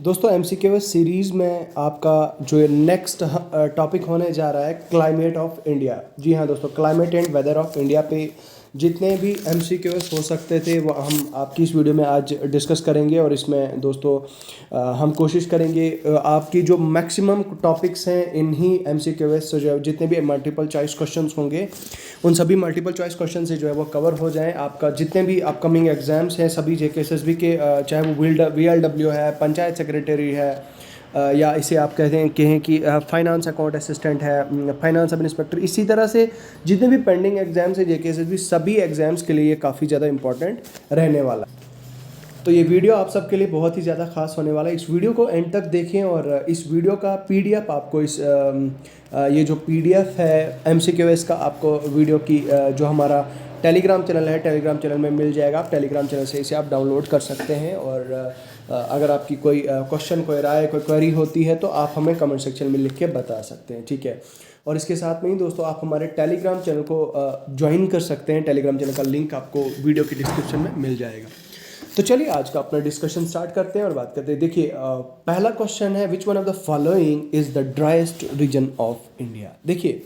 दोस्तों MCQ series में आपका जो नेक्स्ट टॉपिक होने जा रहा है क्लाइमेट ऑफ इंडिया। जी हाँ दोस्तों, climate and weather of India पे जितने भी एमसीक्यूज हो सकते थे वो हम आपकी इस वीडियो में आज डिस्कस करेंगे। और इसमें दोस्तों हम कोशिश करेंगे आपकी जो मैक्सिमम टॉपिक्स हैं इन्हीं एमसीक्यूज से जो है जितने भी मल्टीपल चॉइस क्वेश्चंस होंगे उन सभी मल्टीपल चॉइस क्वेश्चन से जो है वो कवर हो जाएं। आपका जितने भी अपकमिंग एग्जाम्स हैं सभी जेकेएसएसबी के चाहे वो वीएलडब्ल्यू है, पंचायत सेक्रेटरी है, या इसे आप कहते हैं कहें कि फाइनेंस अकाउंट असिस्टेंट है, फाइनेंस सब इंस्पेक्टर, इसी तरह से जितने भी पेंडिंग एग्जाम्स हैं जेकेएसएसबी सभी एग्जाम्स के लिए काफ़ी ज़्यादा इंपॉर्टेंट रहने वाला है। तो ये वीडियो आप सबके लिए बहुत ही ज़्यादा खास होने वाला है। इस वीडियो को एंड तक देखें और इस वीडियो का पीडीएफ आपको ये जो पीडीएफ है एमसीक्यूएस का आपको वीडियो की जो हमारा टेलीग्राम चैनल है टेलीग्राम चैनल में मिल जाएगा। आप टेलीग्राम चैनल से इसे आप डाउनलोड कर सकते हैं। और अगर आपकी कोई क्वेश्चन, कोई राय, कोई क्वेरी होती है तो आप हमें कमेंट सेक्शन में लिख के बता सकते हैं, ठीक है। और इसके साथ में ही दोस्तों आप हमारे टेलीग्राम चैनल को ज्वाइन कर सकते हैं। टेलीग्राम चैनल का लिंक आपको वीडियो की डिस्क्रिप्शन में मिल जाएगा। तो चलिए आज का अपना डिस्कशन स्टार्ट करते हैं और बात करते हैं। देखिए पहला क्वेश्चन है, which one of the following is the driest region of India. देखिए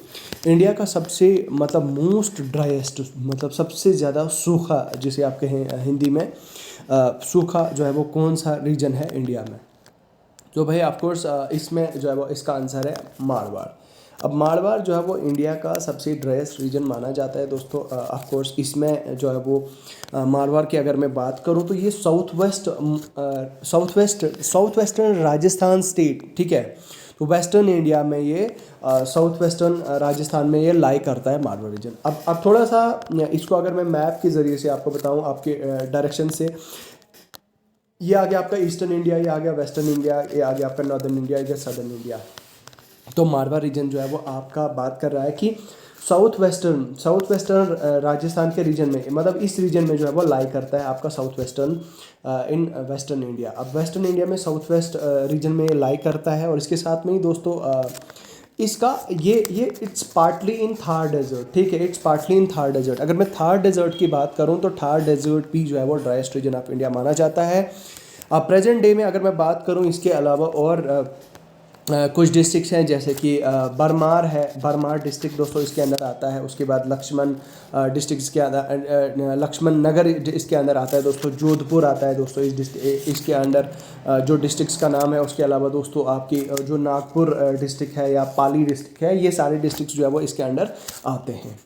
इंडिया का सबसे मोस्ट ड्राइएस्ट सबसे ज़्यादा सूखा जिसे आप कहें हिंदी में सूखा जो है वो कौन सा रीजन है इंडिया में। तो भाई ऑफकोर्स इसमें जो है वो इसका आंसर है मारवाड़। अब मारवाड़ जो है वो इंडिया का सबसे ड्राइएस्ट रीजन माना जाता है दोस्तों। ऑफकोर्स इसमें जो है वो मारवाड़ की अगर मैं बात करूं तो ये साउथ वेस्टर्न राजस्थान स्टेट, ठीक है। तो वेस्टर्न इंडिया में ये साउथ वेस्टर्न राजस्थान में ये लाई करता है मारवाड़ रीजन। अब थोड़ा सा इसको अगर मैं मैप के ज़रिए से आपको बताऊं आपके डायरेक्शन से, ये आ गया आपका ईस्टर्न इंडिया, ये आ गया वेस्टर्न इंडिया, ये आ गया आपका नॉर्दर्न इंडिया, इधर सदर्न इंडिया। तो मारवाड़ रीजन जो है वो आपका बात कर रहा है कि साउथ वेस्टर्न राजस्थान के रीजन में, इस रीजन में जो है वो लाई करता है आपका south western in western India. अब वेस्टर्न इंडिया में साउथ वेस्ट रीजन में लाई करता है। और इसके साथ में ही दोस्तों इसका ये it's partly in Thar desert, ठीक है। It's partly in Thar desert. अगर मैं थार डेजर्ट की बात करूं तो थार डेजर्ट भी जो है वो ड्राइएस्ट रीजन ऑफ इंडिया माना जाता है। अब प्रेजेंट डे में अगर मैं बात करूं इसके अलावा और कुछ डिस्ट्रिक्ट्स हैं जैसे कि बरमार है, बरमार डिस्ट्रिक्ट दोस्तों इसके अंदर आता है। उसके बाद लक्ष्मण डिस्ट्रिक्ट इसके अंदर, लक्ष्मण नगर इसके अंदर आता है दोस्तों। जोधपुर आता है दोस्तों इसके अंदर जो डिस्ट्रिक्ट्स का नाम है। उसके अलावा दोस्तों आपकी जो नागपुर डिस्ट्रिक्ट है या पाली डिस्ट्रिक्ट है, ये सारे डिस्ट्रिक्ट्स जो है वो इसके अंडर आते हैं,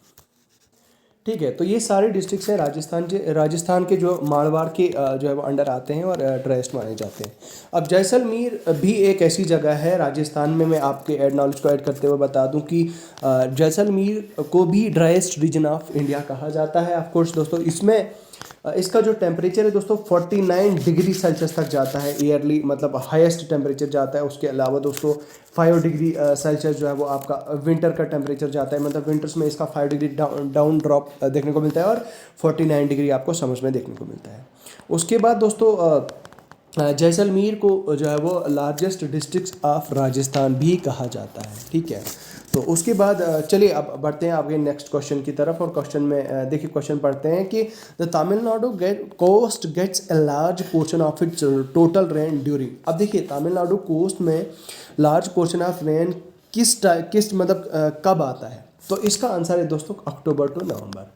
ठीक है। तो ये सारे डिस्ट्रिक्ट्स हैं राजस्थान के जो मारवाड़ के जो है वो अंडर आते हैं और ड्राइएस्ट माने जाते हैं। अब जैसलमेर भी एक ऐसी जगह है राजस्थान में, मैं आपके नॉलेज को ऐड करते हुए बता दूं कि जैसलमेर को भी ड्राइएस्ट रीजन ऑफ इंडिया कहा जाता है। ऑफ कोर्स दोस्तों इसमें इसका जो टेम्परेचर है दोस्तों 49 डिग्री सेल्सियस तक जाता है ईयरली, हाईएस्ट टेम्परेचर जाता है। उसके अलावा दोस्तों 5 डिग्री सेल्सियस जो है वो आपका विंटर का टेम्परेचर जाता है। विंटर्स में इसका 5 डिग्री डाउन ड्रॉप देखने को मिलता है और 49 डिग्री आपको समर्स में देखने को मिलता है। उसके बाद दोस्तों जैसलमेर को जो है वो लार्जेस्ट डिस्ट्रिक्ट ऑफ राजस्थान भी कहा जाता है, ठीक है। तो उसके बाद चलिए अब बढ़ते हैं आपके नेक्स्ट क्वेश्चन की तरफ। और क्वेश्चन में देखिए क्वेश्चन पढ़ते हैं कि the Tamil Nadu coast gets a large portion of its total rain during. अब देखिए तमिलनाडु कोस्ट में लार्ज पोर्शन ऑफ रेन किस कब आता है। तो इसका आंसर है दोस्तों अक्टूबर टू नवंबर।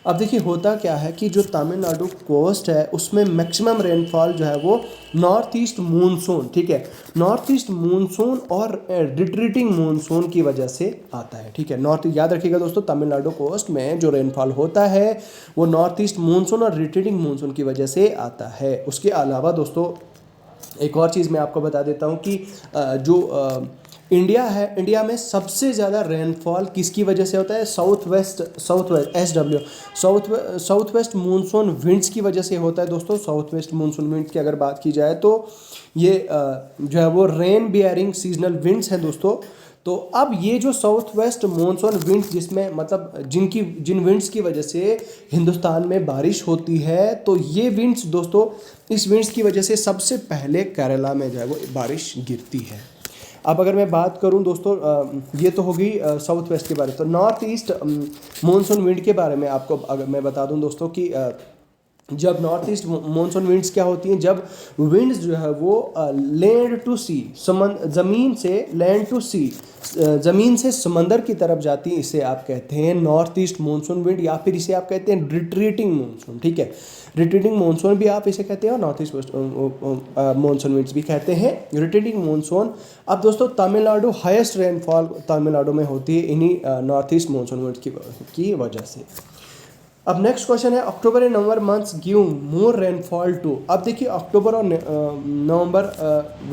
अब देखिए होता क्या है कि जो तमिलनाडु कोस्ट है उसमें मैक्सिमम रेनफॉल जो है वो नॉर्थ ईस्ट मानसून, ठीक है, नॉर्थ ईस्ट मानसून और रिट्रीटिंग मानसून की वजह से आता है, ठीक है। नॉर्थ, याद रखिएगा दोस्तों, तमिलनाडु कोस्ट में जो रेनफॉल होता है वो नॉर्थ ईस्ट मानसून और रिट्रीटिंग मानसून की वजह से आता है। उसके अलावा दोस्तों एक और चीज़ मैं आपको बता देता हूँ कि जो इंडिया है, इंडिया में सबसे ज़्यादा रेनफॉल किसकी वजह से होता है, साउथ वेस्ट मानसून विंड्स की वजह से होता है दोस्तों। साउथ वेस्ट मानसून विंड्स की अगर बात की जाए तो ये जो है वो रेन बियरिंग सीजनल विंड्स हैं दोस्तों। तो अब ये जो साउथ वेस्ट मानसून विंड्स जिसमें जिन विंड्स की वजह से हिंदुस्तान में बारिश होती है, तो ये विंड्स दोस्तों, इस विंड्स की वजह से सबसे पहले केरला में जो है वो बारिश गिरती है। अब अगर मैं बात करूं दोस्तों, ये तो होगी साउथ वेस्ट के बारे में। तो नॉर्थ ईस्ट मानसून विंड के बारे में आपको अगर मैं बता दूं दोस्तों कि जब नॉर्थ ईस्ट मॉनसून विंड्स क्या होती हैं, जब विंड्स जो है वो लैंड टू सी, ज़मीन से लैंड टू सी, ज़मीन से समंदर की तरफ जाती है, इसे आप कहते हैं नॉर्थ ईस्ट मॉनसून विंड, या फिर इसे आप कहते हैं रिट्रीटिंग मॉनसून। ठीक है, रिट्रीटिंग मॉनसून भी आप इसे कहते हैं और नॉर्थ ईस्ट मॉनसून विंड्स भी कहते हैं, रिट्रीटिंग मॉनसून। अब दोस्तों तमिलनाडु हाईएस्ट रेनफॉल तमिलनाडु में होती है इन्हीं नॉर्थ ईस्ट मॉनसून विंड्स की वजह से। अब नेक्स्ट क्वेश्चन है, October and November months give more rainfall to. अब देखिए अक्टूबर और नवंबर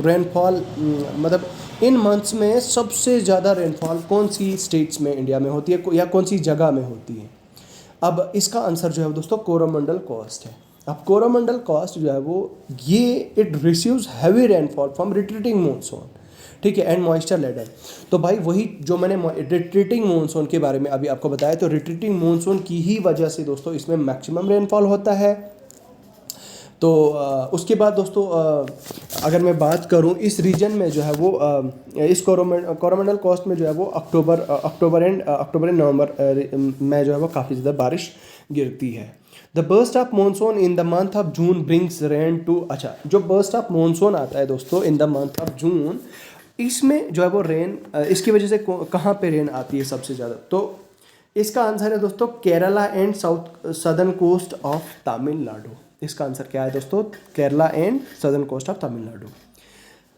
रेनफॉल मतलब इन मंथ्स में सबसे ज़्यादा रेनफॉल कौन सी स्टेट्स में इंडिया में होती है या कौन सी जगह में होती है। अब इसका आंसर जो है दोस्तों कोरोमंडल कोस्ट है। अब कोरोमंडल कोस्ट जो है वो ये it receives heavy rainfall from retreating monsoon, ठीक है, एंड मॉइस्चर लेडर। तो भाई वही जो मैंने रिट्रीटिंग मॉनसून के बारे में अभी आपको बताया, तो रिट्रीटिंग मॉनसून की ही वजह से दोस्तों इसमें मैक्सिमम रेनफॉल होता है। तो उसके बाद दोस्तों अगर मैं बात करूं इस रीजन में जो है वो इस कोरोमंडल कोस्ट में जो है वो अक्टूबर एंड नवंबर में जो है वो काफ़ी ज़्यादा बारिश गिरती है। The burst of monsoon in the month of June brings rain to, अच्छा जो बर्स्ट ऑफ मानसून आता है दोस्तों in the month of June, इसमें जो है वो रेन इसकी वजह से कहाँ पे रेन आती है सबसे ज़्यादा, तो इसका आंसर है दोस्तों Kerala and south southern coast of Tamil Nadu. इसका आंसर क्या है दोस्तों, Kerala and southern coast of Tamil Nadu.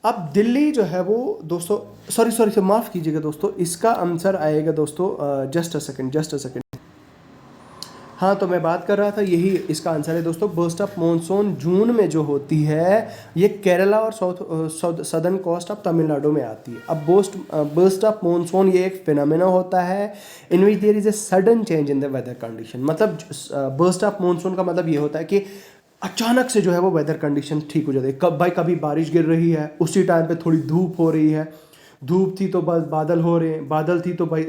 अब दिल्ली जो है वो दोस्तों सॉरी माफ़ कीजिएगा दोस्तों, इसका आंसर आएगा दोस्तों जस्ट अ सेकेंड। हाँ, तो मैं बात कर रहा था यही इसका आंसर है दोस्तों, बर्स्ट ऑफ मॉनसून जून में जो होती है ये केरला और सदर्न कोस्ट ऑफ तमिलनाडु में आती है। अब बर्स्ट ऑफ मॉनसून ये एक फिनोमेना होता है in which there is a sudden change in the weather condition. मतलब बर्स्ट ऑफ मॉनसून का मतलब ये होता है कि अचानक से जो है वो वेदर कंडीशन ठीक हो जाती है। कभी बारिश गिर रही है, उसी टाइम पे थोड़ी धूप हो रही है, धूप थी तो बस बादल हो रहे हैं, बादल थी तो भाई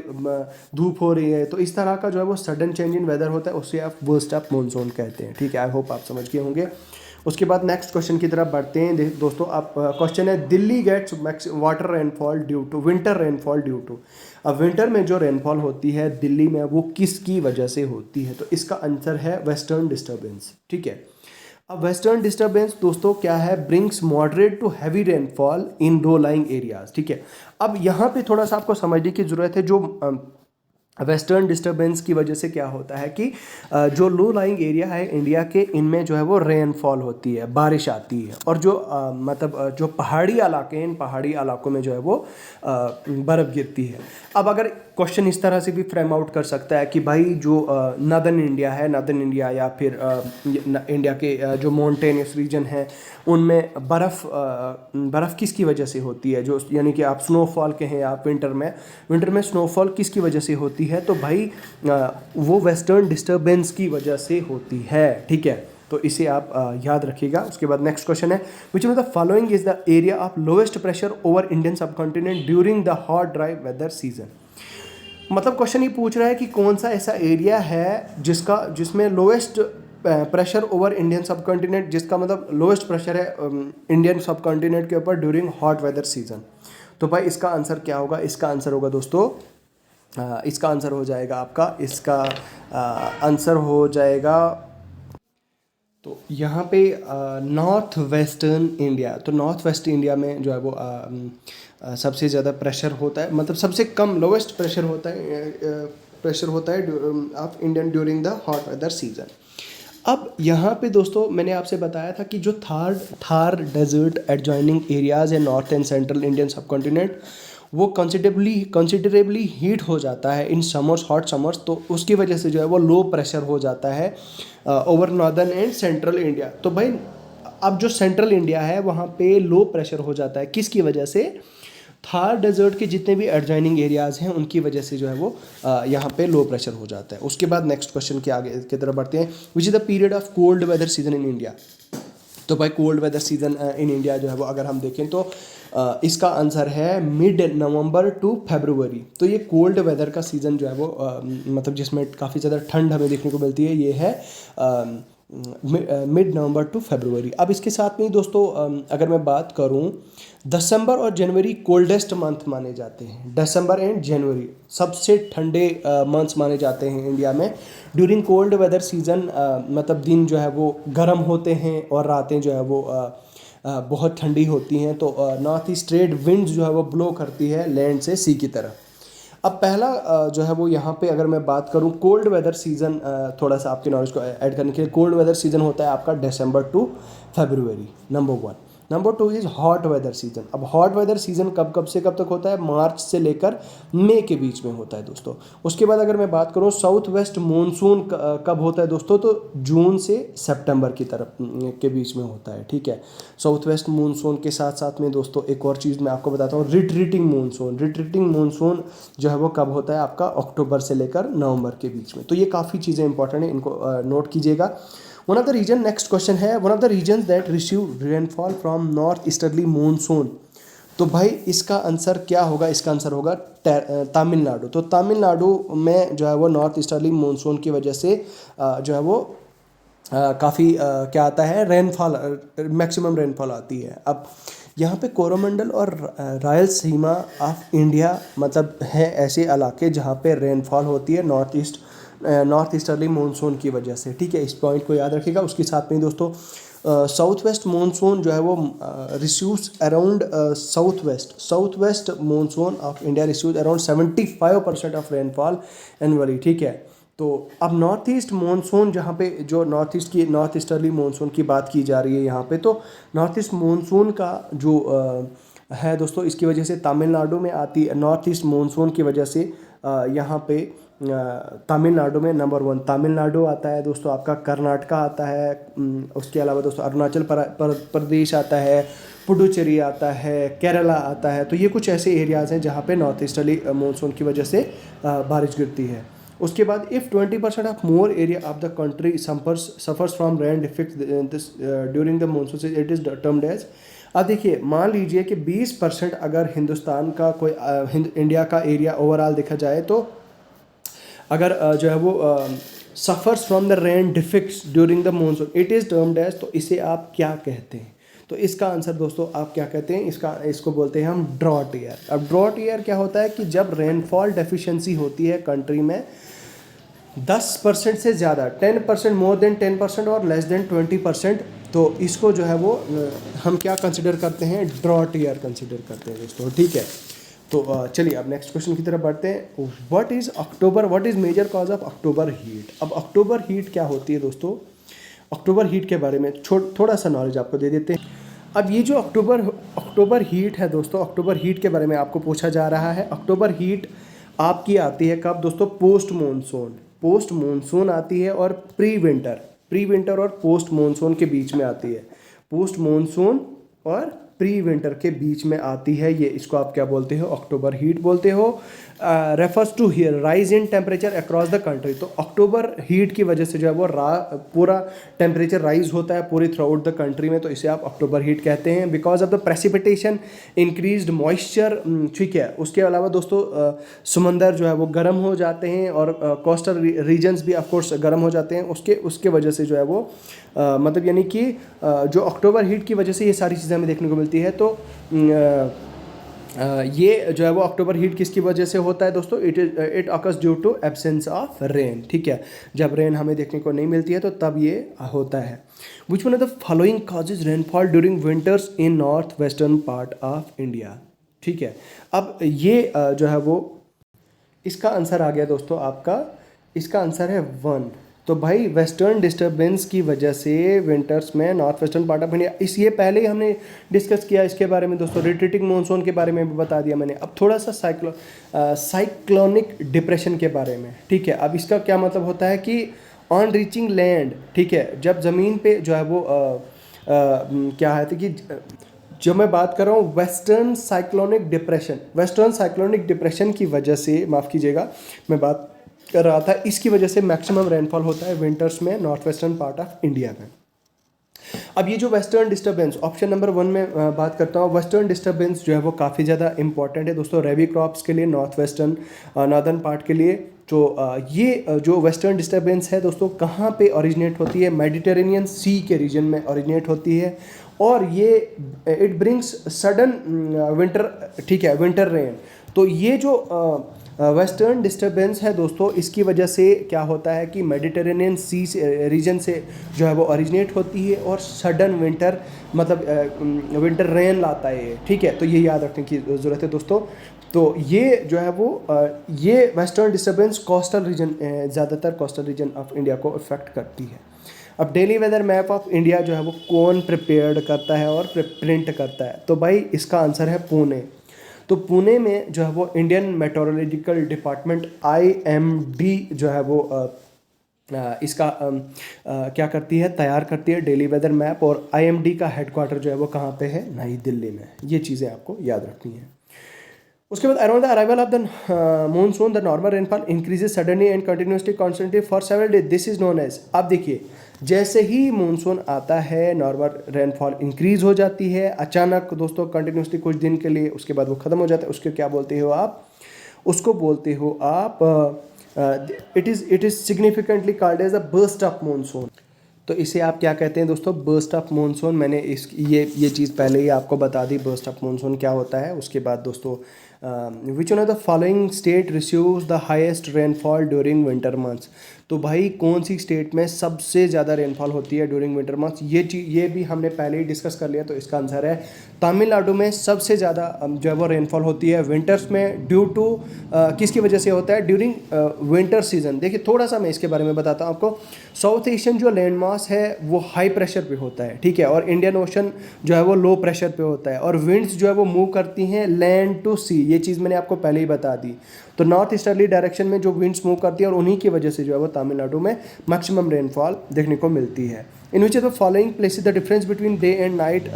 धूप हो रही है। तो इस तरह का जो है वो सडन चेंज इन वेदर होता है, उसे आप बर्स्ट ऑफ मॉनसून कहते हैं। ठीक है, आई होप आप समझ गए होंगे। उसके बाद नेक्स्ट क्वेश्चन की तरफ बढ़ते हैं दोस्तों। आप क्वेश्चन है Delhi gets water rainfall due to winter rainfall due to. अब विंटर में जो रेनफॉल होती है दिल्ली में वो किसकी वजह से होती है, तो इसका आंसर है वेस्टर्न डिस्टर्बेंस। ठीक है, अब वेस्टर्न डिस्टर्बेंस दोस्तों क्या है, brings moderate to heavy rainfall in low lying areas. ठीक है, अब यहाँ पे थोड़ा सा आपको समझने की ज़रूरत है। जो वेस्टर्न डिस्टर्बेंस की वजह से क्या होता है कि जो लो लाइंग एरिया है इंडिया के, इनमें जो है वो रेनफॉल होती है, बारिश आती है। और जो मतलब जो पहाड़ी इलाके हैं, इन पहाड़ी इलाकों में जो है वो बर्फ़ गिरती है। अब अगर क्वेश्चन इस तरह से भी फ्रेम आउट कर सकता है कि भाई जो नदर्न इंडिया या फिर इंडिया के जो माउंटेनियस रीजन है उनमें बर्फ़ किसकी वजह से होती है, जो यानी कि आप स्नोफॉल कहें, आप विंटर में स्नोफॉल किसकी वजह से होती है, तो भाई वो वेस्टर्न डिस्टर्बेंस की वजह से होती है। ठीक है, तो इसे आप याद रखिएगा। उसके बाद नेक्स्ट क्वेश्चन है which of the following is the area of lowest pressure over Indian subcontinent during the hot dry weather season. मतलब क्वेश्चन ये पूछ रहा है कि कौन सा ऐसा एरिया है जिसमें lowest pressure over Indian subcontinent, जिसका मतलब लोएस्ट प्रेशर है इंडियन सबकॉन्टिनेंट के ऊपर ड्यूरिंग हॉट वेदर सीजन। तो भाई इसका आंसर क्या होगा, इसका आंसर होगा दोस्तों इसका आंसर हो जाएगा आपका, इसका आंसर हो जाएगा तो यहाँ पे नॉर्थ वेस्टर्न इंडिया। तो नॉर्थ वेस्ट इंडिया में जो है वो सबसे ज़्यादा प्रेशर होता है, मतलब सबसे कम लोवेस्ट प्रेशर होता है of Indian during the hot weather season. अब यहाँ पे दोस्तों मैंने आपसे बताया था कि जो थार डेजर्ट एडजॉइनिंग एरियाज़ है north and central Indian subcontinent, वो कंसिडरेबली हीट हो जाता है इन समर्स, हॉट समर्स। तो उसकी वजह से जो है वो लो प्रेशर हो जाता है over northern and central India. तो भाई अब जो सेंट्रल इंडिया है वहाँ पे लो प्रेशर हो जाता है, किसकी वजह से, थार डेजर्ट के जितने भी एडजॉइनिंग एरियाज़ हैं उनकी वजह से जो है वो यहाँ पे लो प्रेशर हो जाता है। उसके बाद नेक्स्ट क्वेश्चन के आगे की तरफ बढ़ते हैं, which is the period of cold weather season in India. तो भाई cold weather season in India जो है वो अगर हम देखें तो इसका आंसर है मिड नवंबर टू फरवरी। तो ये कोल्ड वेदर का सीज़न जो है वो मतलब जिसमें काफ़ी ज़्यादा ठंड हमें देखने को मिलती है, ये है मिड नवंबर टू फरवरी। अब इसके साथ में ही दोस्तों अगर मैं बात करूं, दिसंबर और जनवरी कोल्डेस्ट मंथ माने जाते हैं। दिसंबर एंड जनवरी सबसे ठंडे मंथ्स माने जाते हैं इंडिया में। ड्यूरिंग कोल्ड वेदर सीजन मतलब दिन जो है वो गर्म होते हैं और रातें जो है वो बहुत ठंडी होती हैं। तो नॉर्थ ईस्ट ट्रेड विंड जो है वो ब्लो करती है लैंड से सी की तरफ। अब पहला जो है वो यहाँ पे अगर मैं बात करूँ कोल्ड वेदर सीज़न, थोड़ा सा आपके नॉलेज को ऐड करने के लिए, कोल्ड वेदर सीज़न होता है आपका December to February, number 1। Number 2 is hot weather season. अब हॉट वेदर सीज़न कब कब से कब तक होता है? मार्च से लेकर मई के बीच में होता है दोस्तों। उसके बाद अगर मैं बात करूँ साउथ वेस्ट मानसून कब होता है दोस्तों, तो जून से सितंबर की तरफ के बीच में होता है, ठीक है। साउथ वेस्ट मानसून के साथ साथ में दोस्तों एक और चीज़ मैं आपको बताता हूँ, रिट्रीटिंग मानसून। रिट्रीटिंग मानसून जो है वो कब होता है आपका? अक्टूबर से लेकर नवंबर के बीच में। तो ये काफ़ी चीज़ें इंपॉर्टेंट है, इनको नोट कीजिएगा। One of the reason, next question है, one of the reason that receive rainfall from north easterly monsoon. तो भाई इसका आंसर क्या होगा? इसका आंसर होगा तमिलनाडु। तो तमिलनाडु में जो है वो नॉर्थ ईस्टर्ली मानसून की वजह से जो है वो काफ़ी क्या आता है, रेनफॉल, मैक्सिमम रेनफॉल आती है। अब यहाँ पे कोरोमंडल और रायलसीमा ऑफ इंडिया मतलब है ऐसे इलाके जहाँ पे रेनफॉल होती है नॉर्थ ईस्टर्ली मानसून की वजह से, ठीक है। इस पॉइंट को याद रखिएगा। उसके साथ में दोस्तों साउथ वेस्ट मानसून जो है वो receives around south west monsoon of India receives around 75% of rainfall annually, ठीक है। तो अब नॉर्थ ईस्ट मानसून जहाँ पे जो नॉर्थ ईस्टर्ली मानसून की बात की जा रही है यहाँ पे, तो नॉर्थ ईस्ट मानसून का जो है दोस्तों, इसकी वजह से तमिलनाडु में आती है। नॉर्थ ईस्ट मानसून की वजह से यहाँ पे तमिलनाडु में नंबर 1 तमिलनाडु आता है दोस्तों, आपका कर्नाटका आता है, उसके अलावा दोस्तों अरुणाचल प्रदेश आता है, पुडुचेरी आता है, केरला आता है। तो ये कुछ ऐसे एरियाज़ हैं जहाँ पे नॉर्थ ईस्टर्ली मानसून की वजह से बारिश गिरती है। उसके बाद if 20% of more area of the country suffers from rain defect during the monsoon it is termed as. अब देखिए, मान लीजिए कि 20% अगर हिंदुस्तान का कोई इंडिया का एरिया ओवरऑल देखा जाए, तो अगर जो है वो suffers from the rain defects during the monsoon it is termed as, तो इसे आप क्या कहते हैं? तो इसका आंसर दोस्तों आप क्या कहते हैं? इसको बोलते हैं हम ड्रॉट ईयर। अब ड्रॉट ईयर क्या होता है कि जब रेनफॉल डेफिशिएंसी होती है कंट्री में 10% से ज़्यादा, 10%, मोर देन 10% और लेस देन 20%, तो इसको जो है वो हम क्या कंसिडर करते हैं? ड्रॉट ईयर कंसिडर करते हैं दोस्तों, ठीक है। तो चलिए अब नेक्स्ट क्वेश्चन की तरफ बढ़ते हैं। What is major cause of October heat? अब अक्टूबर हीट क्या होती है दोस्तों? अक्टूबर हीट के बारे में थोड़ा सा नॉलेज आपको दे देते हैं। अब ये जो अक्टूबर हीट है दोस्तों, अक्टूबर हीट के बारे में आपको पूछा जा रहा है। अक्टूबर हीट आपकी आती है कब दोस्तों? पोस्ट मानसून आती है और प्री विंटर और पोस्ट मानसून के बीच में आती है। पोस्ट मानसून और प्री विंटर के बीच में आती है ये। इसको आप क्या बोलते हो? अक्टूबर हीट बोलते हो। Refers to here rise in temperature across the country. तो अक्टूबर हीट की वजह से जो है वो पूरा टेम्परेचर राइज होता है पूरी थ्रू आउट द कंट्री में, तो इसे आप अक्टूबर हीट कहते हैं। Because of the precipitation increased moisture, ठीक है। उसके अलावा दोस्तों समंदर जो है वो गर्म हो जाते हैं और कोस्टल रीजन्स भी ऑफकोर्स गर्म हो जाते हैं। उसके वजह से जो है वो मतलब यानी कि जो अक्टूबर हीट की वजह से ये सारी चीज़ें हमें देखने को मिलती है। तो ये जो है वो अक्टूबर हीट किसकी वजह से होता है दोस्तों? It occurs due to absence of rain, ठीक है। जब रेन हमें देखने को नहीं मिलती है तो तब ये होता है। Which one of the following causes rainfall during winters in north western part of India, ठीक है। अब ये जो है वो इसका आंसर आ गया दोस्तों आपका, इसका आंसर है 1। तो भाई वेस्टर्न डिस्टर्बेंस की वजह से विंटर्स में north western part of India, इस ये पहले ही हमने डिस्कस किया इसके बारे में दोस्तों, रिट्रीटिंग मानसून के बारे में भी बता दिया मैंने। अब थोड़ा सा साइक्लोनिक डिप्रेशन के बारे में, ठीक है। अब इसका क्या मतलब होता है कि ऑन रीचिंग लैंड, ठीक है, जब ज़मीन पे जो है वो क्या है कि जो मैं बात कर रहा हूँ वेस्टर्न साइक्लोनिक डिप्रेशन की वजह से, माफ़ कीजिएगा, मैं बात कर रहा था, इसकी वजह से मैक्सिमम रेनफॉल होता है विंटर्स में north western part of India में। अब ये जो वेस्टर्न डिस्टर्बेंस, ऑप्शन नंबर 1 में बात करता हूँ, वेस्टर्न डिस्टर्बेंस जो है वो काफ़ी ज़्यादा इंपॉर्टेंट है दोस्तों रबी क्रॉप्स के लिए, नॉर्थ वेस्टर्न नॉर्दर्न पार्ट के लिए, ये जो वेस्टर्न डिस्टर्बेंस है दोस्तों कहाँ पे ओरिजिनेट होती है, मेडिटेरेनियन सी के रीजन में ओरिजिनेट होती है, और ये इट ब्रिंग्स सडन विंटर, ठीक है, विंटर रेन। तो ये जो वेस्टर्न डिस्टर्बेंस है दोस्तों, इसकी वजह से क्या होता है कि मेडिटेरेनियन सी रीजन से जो है वो ओरिजिनेट होती है और सडन विंटर मतलब विंटर रेन लाता है ये, ठीक है। तो ये याद रखने की ज़रूरत है दोस्तों। तो ये जो है वो ये वेस्टर्न डिस्टर्बेंस कोस्टल रीजन, ज़्यादातर कोस्टल रीजन ऑफ इंडिया को इफ़ेक्ट करती है। अब daily weather map of India जो है वो कौन प्रिपेयर्ड करता है और प्रिंट करता है, तो भाई इसका आंसर है पुणे। तो पुणे में जो है वो इंडियन मेट्रोलॉजिकल डिपार्टमेंट IMD जो है वो इसका क्या करती है, तैयार करती है डेली वेदर मैप, और IMD का हेडक्वार्टर जो है वो कहाँ पे है, नई दिल्ली में। ये चीज़ें आपको याद रखनी है। उसके बाद around the arrival of the monsoon the normal rainfall increases suddenly and continuously constantly for several days, this is known as. अब देखिए, जैसे ही मानसून आता है नॉर्मल रेनफॉल इंक्रीज हो जाती है अचानक दोस्तों, कंटिन्यूसली कुछ दिन के लिए, उसके बाद वो ख़त्म हो जाता है। उसको क्या बोलते हो आप, उसको बोलते हो आप it is significantly called as a burst of monsoon. तो इसे आप क्या कहते हैं दोस्तों, बर्स्ट ऑफ मानसून। मैंने ये चीज़ पहले ही आपको बता दी, बर्स्ट ऑफ मानसून क्या होता है। उसके बाद दोस्तों विच one of the following state receives the highest rainfall during winter months. तो भाई कौन सी स्टेट में सबसे ज़्यादा रेनफॉल होती है ड्यूरिंग विंटर मंथ्स, ये भी हमने पहले ही डिस्कस कर लिया। तो इसका आंसर है तमिलनाडु में सबसे ज़्यादा जो है वो रेनफॉल होती है विंटर्स में, ड्यू टू किसकी वजह से होता है, ड्यूरिंग विंटर सीजन। देखिए थोड़ा सा मैं इसके बारे में बताता हूँ आपको। साउथ एशियन जो लैंड मास है वो हाई प्रेशर पे होता है, ठीक है, और इंडियन ओशन जो है वो लो प्रेशर पे होता है, और विंड्स जो है वो मूव करती हैं लैंड टू सी। ये चीज़ मैंने आपको पहले ही बता दी। तो नॉर्थ ईस्टर्ली डायरेक्शन में जो विंड्स मूव करती है, और उन्हीं की वजह से जो है वो तमिलनाडु में मैक्सिमम रेनफॉल देखने को मिलती है। In which the following places the difference between day and night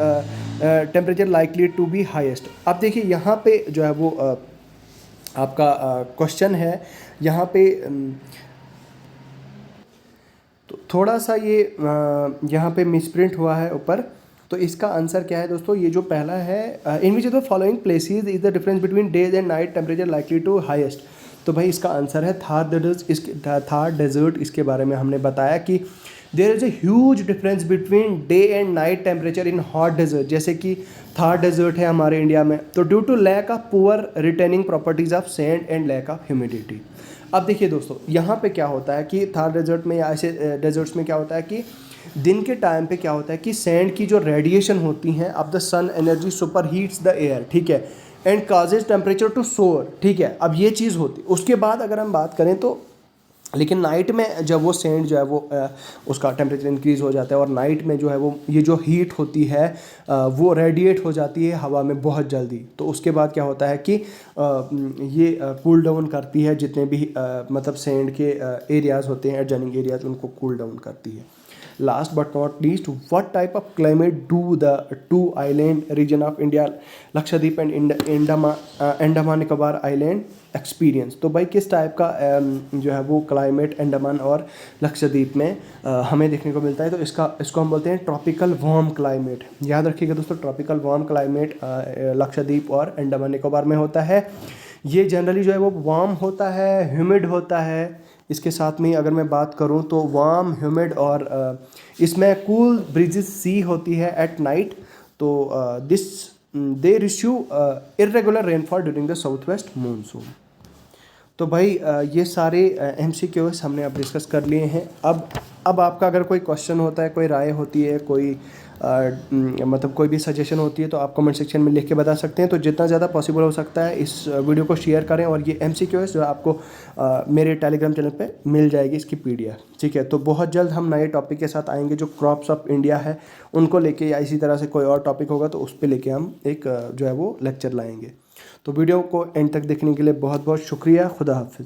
temperature likely to be highest. अब देखिए यहाँ पे जो है वो आपका क्वेश्चन है यहाँ पे तो थोड़ा सा ये यहाँ पे मिसप्रिंट हुआ है ऊपर। तो इसका आंसर क्या है दोस्तों, ये जो पहला है in which the following places is the difference between days and night temperature likely to highest. तो भाई इसका आंसर है थार डेजर्ट। इसके बारे में हमने बताया कि there is a huge difference between day and night temperature in hot desert, जैसे कि थार डेजर्ट है हमारे इंडिया में। तो due to lack of poor retaining properties of sand and lack of humidity. अब देखिए दोस्तों, यहाँ पे क्या होता है कि थार डेजर्ट में या ऐसे डेजर्ट्स में क्या होता है कि दिन के टाइम पे क्या होता है कि सैंड की जो रेडिएशन होती हैं of the sun energy super heats the air, ठीक है, and causes temperature to soar, ठीक है। अब ये चीज़ होती है। उसके बाद अगर हम बात करें तो लेकिन नाइट में जब वो सैंड जो है वो उसका टेम्परेचर इंक्रीज़ हो जाता है, और नाइट में जो है वो ये जो हीट होती है वो रेडिएट हो जाती है हवा में बहुत जल्दी। तो उसके बाद क्या होता है कि ये कूल डाउन करती है जितने भी मतलब सैंड के एरियाज़ होते हैं, एडजॉइनिंग एरियाज, उनको कूल डाउन करती है। Last but not least, what type of climate do the two island region of India Lakshadweep and Andaman Nicobar island experience. तो भाई किस टाइप का जो है वो क्लाइमेट अंडमान और लक्षद्वीप में हमें देखने को मिलता है, तो इसको हम बोलते हैं ट्रॉपिकल वार्म क्लाइमेट। याद रखिएगा दोस्तों, ट्रॉपिकल वार्म क्लाइमेट लक्षद्वीप और अंडमान निकोबार में होता है। ये जनरली जो है वो वार्म होता है, ह्यूमिड होता है। इसके साथ में अगर मैं बात करूं तो वार्म, ह्यूमिड, और इसमें कूल ब्रीजेस सी होती है एट नाइट। तो they receive irregular rainfall during the south west monsoon. तो भाई ये सारे MCQs हमने अब डिस्कस कर लिए हैं। अब आपका अगर कोई क्वेश्चन होता है, कोई राय होती है, कोई मतलब कोई भी सजेशन होती है, तो आप कमेंट सेक्शन में लिख के बता सकते हैं। तो जितना ज़्यादा पॉसिबल हो सकता है इस वीडियो को शेयर करें, और ये MCQs जो आपको मेरे टेलीग्राम चैनल पे मिल जाएगी इसकी PDF, ठीक है। तो बहुत जल्द हम नए टॉपिक के साथ आएंगे, जो क्रॉप्स ऑफ इंडिया है उनको लेके, या इसी तरह से कोई और टॉपिक होगा तो उस पर लेके हम एक जो है वो लेक्चर लाएंगे। तो वीडियो को एंड तक देखने के लिए बहुत बहुत शुक्रिया। खुदा हाफिज़।